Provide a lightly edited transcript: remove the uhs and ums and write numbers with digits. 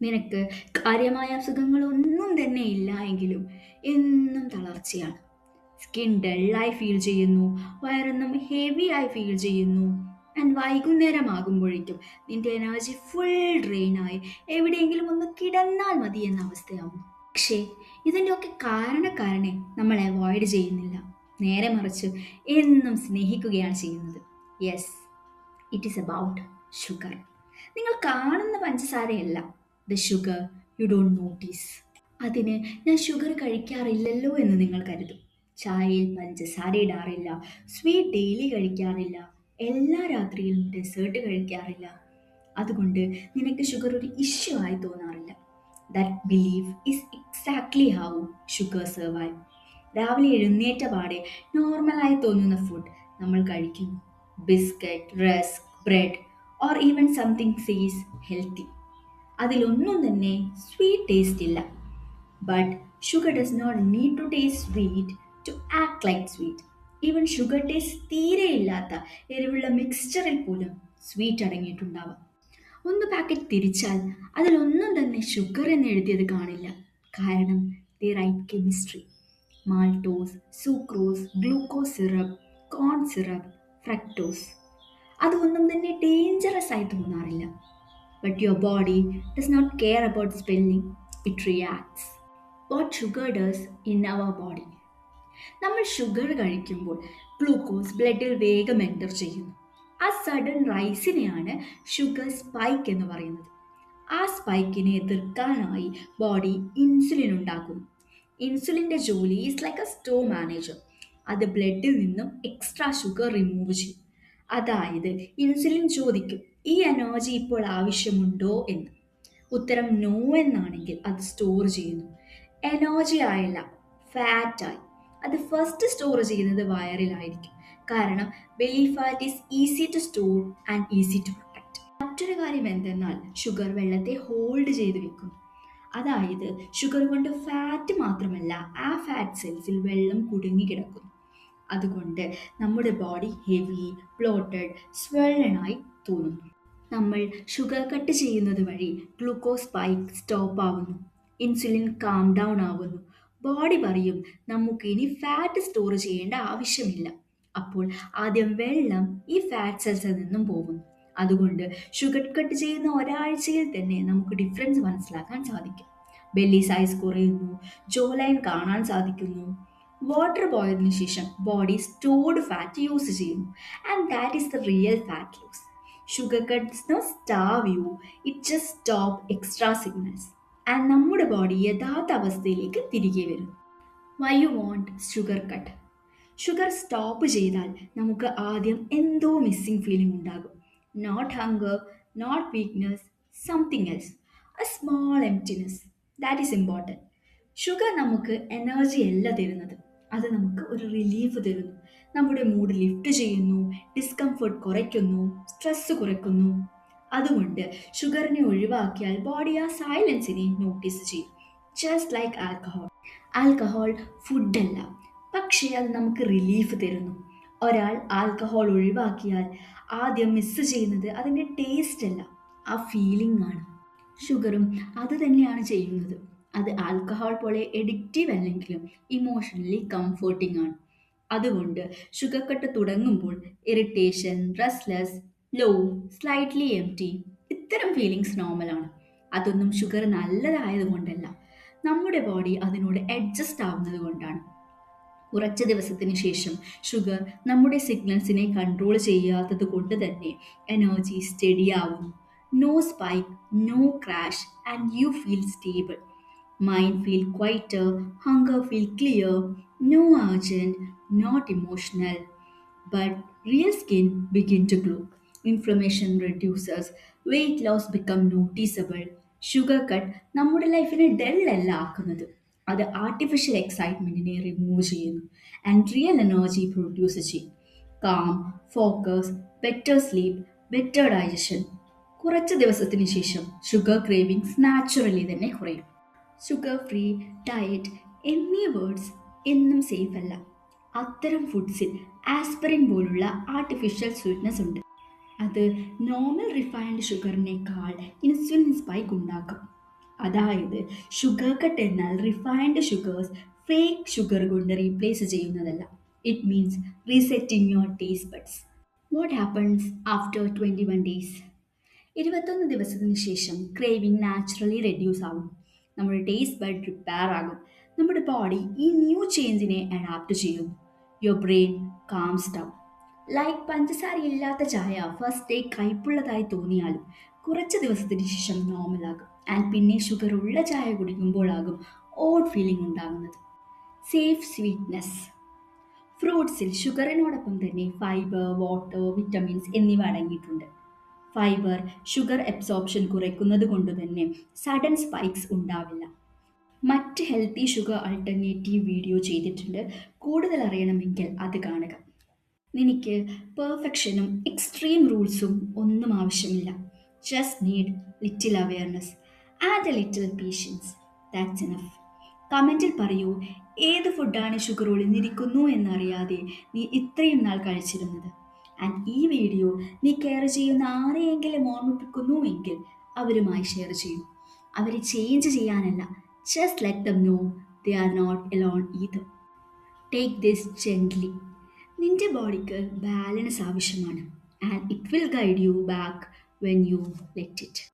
നിനക്ക് കാര്യമായ അസുഖങ്ങളൊന്നും തന്നെ ഇല്ല എങ്കിലും എന്നും തളർച്ചയാണ്. സ്കിൻ ഡള്ളായി ഫീൽ ചെയ്യുന്നു, വയറൊന്നും ഹെവി ആയി ഫീൽ ചെയ്യുന്നു. ആൻഡ് വൈകുന്നേരമാകുമ്പോഴേക്കും നിന്റെ എനർജി ഫുൾ ഡ്രെയിനായി എവിടെയെങ്കിലും ഒന്ന് കിടന്നാൽ മതി എന്ന അവസ്ഥയാവുന്നു. പക്ഷേ ഇതിൻ്റെയൊക്കെ കാരണക്കാരനെ നമ്മൾ അവോയ്ഡ് ചെയ്യുന്നില്ല. നേരെ മറിച്ച് എന്നും സ്നേഹിക്കുകയാണ് ചെയ്യുന്നത്. Yes, it is about sugar. നിങ്ങൾ കാണുന്ന പഞ്ചസാരയല്ല, the sugar you don't notice. അതിന് ഞാൻ ഷുഗർ കഴിക്കാറില്ലല്ലോ എന്ന് നിങ്ങൾ കരുതും. ചായയിൽ പഞ്ചസാര ഇടാറില്ല, സ്വീറ്റ് ഡെയിലി കഴിക്കാറില്ല, എല്ലാ രാത്രിയിലും ഡെസേർട്ട് കഴിക്കാറില്ല. അതുകൊണ്ട് നിനക്ക് ഷുഗർ ഒരു ഇഷ്യൂ ആയി തോന്നാറില്ല. That belief is exactly how sugar survive. രാവിലെ എഴുന്നേറ്റ പാടെ നോർമലായി തോന്നുന്ന ഫുഡ് നമ്മൾ കഴിക്കുന്നു. Biscuit, rusk, bread or even something സീസ് ഹെൽത്തി. അതിലൊന്നും തന്നെ സ്വീറ്റ് ടേസ്റ്റ് ഇല്ല. But sugar does not need to taste sweet to act like sweet. Even sugar taste തീരെയില്ലാത്ത എരിവുള്ള മിക്സ്ചറിൽ പോലും സ്വീറ്റ് അടങ്ങിയിട്ടുണ്ടാവാം. ഒന്ന് പാക്കറ്റ് തിരിച്ചാൽ അതിലൊന്നും തന്നെ ഷുഗർ എന്ന് എഴുതിയത് കാണില്ല. കാരണം they write chemistry. Maltose, sucrose, glucose syrup, corn syrup, fructose. അതൊന്നും തന്നെ ഡേഞ്ചറസ് ആയി തോന്നാറില്ല. But your body does not care about spelling, it reacts. What sugar does in our body. നമ്മൾ ഷുഗർ കഴിക്കുമ്പോൾ ഗ്ലൂക്കോസ് ബ്ലഡിൽ വേഗം എൻ്റർ ചെയ്യുന്നു. ആ സഡൻ റൈസിനെയാണ് ഷുഗർ സ്പൈക്ക് എന്ന് പറയുന്നത്. ആ സ്പൈക്കിനെ എതിർക്കാനായി ബോഡി ഇൻസുലിൻ ഉണ്ടാക്കുന്നു. ഇൻസുലിൻ്റെ ജോലി is like A store manager. അത് ബ്ലഡിൽ നിന്നും എക്സ്ട്രാ ഷുഗർ റിമൂവ് ചെയ്യും. അതായത് ഇൻസുലിൻ ചോദിക്കും, ഈ എനർജി ഇപ്പോൾ ആവശ്യമുണ്ടോ എന്ന്. ഉത്തരം നോ എന്നാണെങ്കിൽ അത് സ്റ്റോർ ചെയ്യുന്നു. എനർജി ആയല്ല, ഫാറ്റായി. അത് ഫസ്റ്റ് സ്റ്റോർ ചെയ്യുന്നത് വയറിലായിരിക്കും. കാരണം belly fat is easy to store and easy to protect. മറ്റൊരു കാര്യം എന്തെന്നാൽ ഷുഗർ വെള്ളത്തെ ഹോൾഡ് ചെയ്ത് വെക്കുന്നു. അതായത് ഷുഗർ കൊണ്ട് ഫാറ്റ് മാത്രമല്ല, ആ ഫാറ്റ് സെൽസിൽ വെള്ളം കുടുങ്ങി കിടക്കുന്നു. അതുകൊണ്ട് നമ്മുടെ ബോഡി ഹെവി, ബ്ലോട്ടഡ്, സ്വെള്ളനായി തോന്നുന്നു. നമ്മൾ ഷുഗർ കട്ട് ചെയ്യുന്നത് വഴി ഗ്ലൂക്കോസ് സ്പൈക്ക് സ്റ്റോപ്പ് ആവുന്നു, ഇൻസുലിൻ കാം ഡൗൺ ആവുന്നു. ബോഡി പറയും നമുക്ക് ഇനി ഫാറ്റ് സ്റ്റോർ ചെയ്യേണ്ട ആവശ്യമില്ല. അപ്പോൾ ആദ്യം വെള്ളം ഈ ഫാറ്റ് സെൽസിൽ നിന്നും പോകുന്നു. അതുകൊണ്ട് ഷുഗർ കട്ട് ചെയ്യുന്ന ഒരാഴ്ചയിൽ തന്നെ നമുക്ക് ഡിഫറൻസ് മനസ്സിലാക്കാൻ സാധിക്കും. ബെല്ലി സൈസ് കുറയുന്നു, ജോ ലൈൻ കാണാൻ സാധിക്കുന്നു. വാട്ടർ പോയതിനു ശേഷം ബോഡി സ്റ്റോർഡ് ഫാറ്റ് യൂസ് ചെയ്യുന്നു. And that is the real fat loss. Sugar cut does not starve you, it just stop extra signals. And നമ്മുടെ ബോഡി യഥാർത്ഥ അവസ്ഥയിലേക്ക് തിരികെ വരും. Why you want sugar cut? Sugar stop ചെയ്താൽ നമുക്ക് ആദ്യം എന്തോ മിസ്സിംഗ് ഫീലിംഗ് ഉണ്ടാകും. Not hunger, not weakness, something else. A small emptiness. That is important. Sugar നമുക്ക് എനർജി അല്ല തരുന്നത്, അത് നമുക്ക് ഒരു റിലീഫ് തരുന്നു. നമ്മുടെ മൂഡ് ലിഫ്റ്റ് ചെയ്യുന്നു, ഡിസ്കംഫർട്ട് കുറയ്ക്കുന്നു, സ്ട്രെസ് കുറയ്ക്കുന്നു. അതുകൊണ്ട് ഷുഗറിനെ ഒഴിവാക്കിയാൽ ബോഡി ആ സൈലൻസിനെ നോട്ടീസ് ചെയ്യും. Just like alcohol. ആൽക്കഹോൾ ഫുഡല്ല, പക്ഷേ അത് നമുക്ക് റിലീഫ് തരുന്നു. ഒരാൾ ആൽക്കഹോൾ ഒഴിവാക്കിയാൽ ആദ്യം മിസ് ചെയ്യുന്നത് അതിൻ്റെ ടേസ്റ്റ് അല്ല, ആ ഫീലിംഗ് ആണ്. ഷുഗറും അത് തന്നെയാണ് ചെയ്യുന്നത്. അത് ആൽക്കഹോൾ പോലെ എഡിക്റ്റീവ് അല്ലെങ്കിലും ഇമോഷണലി കംഫർട്ടിംഗ് ആണ്. അതുകൊണ്ട് ഷുഗർ കട്ട് തുടങ്ങുമ്പോൾ irritation, restless, low, slightly empty, ഇത്തരം ഫീലിങ്സ് നോർമലാണ്. അതൊന്നും ഷുഗർ നല്ലതായതുകൊണ്ടല്ല, നമ്മുടെ ബോഡി അതിനോട് അഡ്ജസ്റ്റ് ആവുന്നത് കൊണ്ടാണ്. കുറച്ച് ദിവസത്തിന് ശേഷം ഷുഗർ നമ്മുടെ സിഗ്നൽസിനെ കൺട്രോൾ ചെയ്യാത്തത് കൊണ്ട് തന്നെ എനർജി സ്റ്റഡി ആവുന്നു. No spike, no crash, and you feel stable. Mind feel quieter, hunger feel clear, no urgent, not emotional. But real skin begin to glow. Inflammation reduces, weight loss become noticeable. Sugar cut നമ്മുടെ ലൈഫിനെ ഡൽ അല്ല ആക്കുന്നത്, അത് artificial എക്സൈറ്റ്മെൻറ്റിനെ remove ചെയ്യുന്നു and real energy produce ചെയ്യും. Calm, focus, better sleep, better digestion. കുറച്ച് ദിവസത്തിന് ശേഷം ഷുഗർ ക്രേവിങ്സ് നാച്ചുറലി തന്നെ കുറയും. ഷുഗർ ഫ്രീ, ഡയറ്റ് എന്നീ വേർഡ്സ് എന്നും സേഫ് അല്ല. അത്തരം ഫുഡ്സിൽ ആസ്പിരിൻ പോലുള്ള ആർട്ടിഫിഷ്യൽ സ്വീറ്റ്നസ് ഉണ്ട്. അത് നോർമൽ റിഫൈൻഡ് ഷുഗറിനേക്കാൾ ഇൻസുലിൻ സ്പൈക്ക് ഉണ്ടാക്കും. അതായത് ഷുഗർ കട്ട് എന്നാൽ റിഫൈൻഡ് ഷുഗേഴ്സ് ഫേക്ക് ഷുഗർ കൊണ്ട് റീപ്ലേസ് ചെയ്യുന്നതല്ല. It means resetting your taste buds. What happens after 21 days? 21 ദിവസത്തിന് ശേഷം ക്രേവിംഗ് നാച്ചുറലി റെഡ്യൂസ് ആകും. നമ്മുടെ ടേസ്റ്റ് ബഡ് റിപ്പയർ ആകും. നമ്മുടെ ബോഡി ഈ ന്യൂ ചേഞ്ചിനെ അഡാപ്റ്റ് ചെയ്യും. Your brain comes down. Like പഞ്ചസാര ഇല്ലാത്ത ചായ ഫസ്റ്റ് ഡേ കയ്പുള്ളതായി തോന്നിയാലും കുറച്ച് ദിവസത്തിന് ശേഷം നോർമലാകും. ആൻഡ് പിന്നെ ഷുഗർ ഉള്ള ചായ കുടിക്കുമ്പോഴാകും ഓഡ് ഫീലിംഗ് ഉണ്ടാകുന്നത്. Safe sweetness. ഫ്രൂട്ട്സിൽ ഷുഗറിനോടൊപ്പം തന്നെ ഫൈബർ, വാട്ടർ, വിറ്റമിൻസ് എന്നിവ അടങ്ങിയിട്ടുണ്ട്. ഫൈബർ ഷുഗർ അബ്സോർപ്ഷൻ കുറയ്ക്കുന്നത് കൊണ്ട് തന്നെ സഡൻ സ്പൈക്സ് ഉണ്ടാവില്ല. മറ്റ് ഹെൽത്തി ഷുഗർ ആൾട്ടർനേറ്റീവ് വീഡിയോ ചെയ്തിട്ടുണ്ട്. കൂടുതൽ അറിയണമെങ്കിൽ അത് കാണുക. നിനക്ക് പെർഫെക്ഷനും എക്സ്ട്രീം റൂൾസും ഒന്നും ആവശ്യമില്ല. Just need little awareness and a little patience. That's enough. കമൻറ്റിൽ പറയൂ, ഏത് ഫുഡാണ് ഷുഗർ ഒളിഞ്ഞിരിക്കുന്നു എന്നറിയാതെ നീ ഇത്രയും നാൾ കഴിച്ചിരുന്നത്. ആൻഡ് ഈ വീഡിയോ നീ കെയർ ചെയ്യുന്ന ആരെയെങ്കിലും ഓർമ്മിപ്പിക്കുന്നുവെങ്കിൽ അവരുമായി ഷെയർ ചെയ്യൂ. അവരെ ചേഞ്ച് ചെയ്യാനല്ല, just let them know they are not alone either. Take this gently. നിന്റെ ബോഡിക്ക് ബാലൻസ് ആവശ്യമാണ്. And it will guide you back when you let it.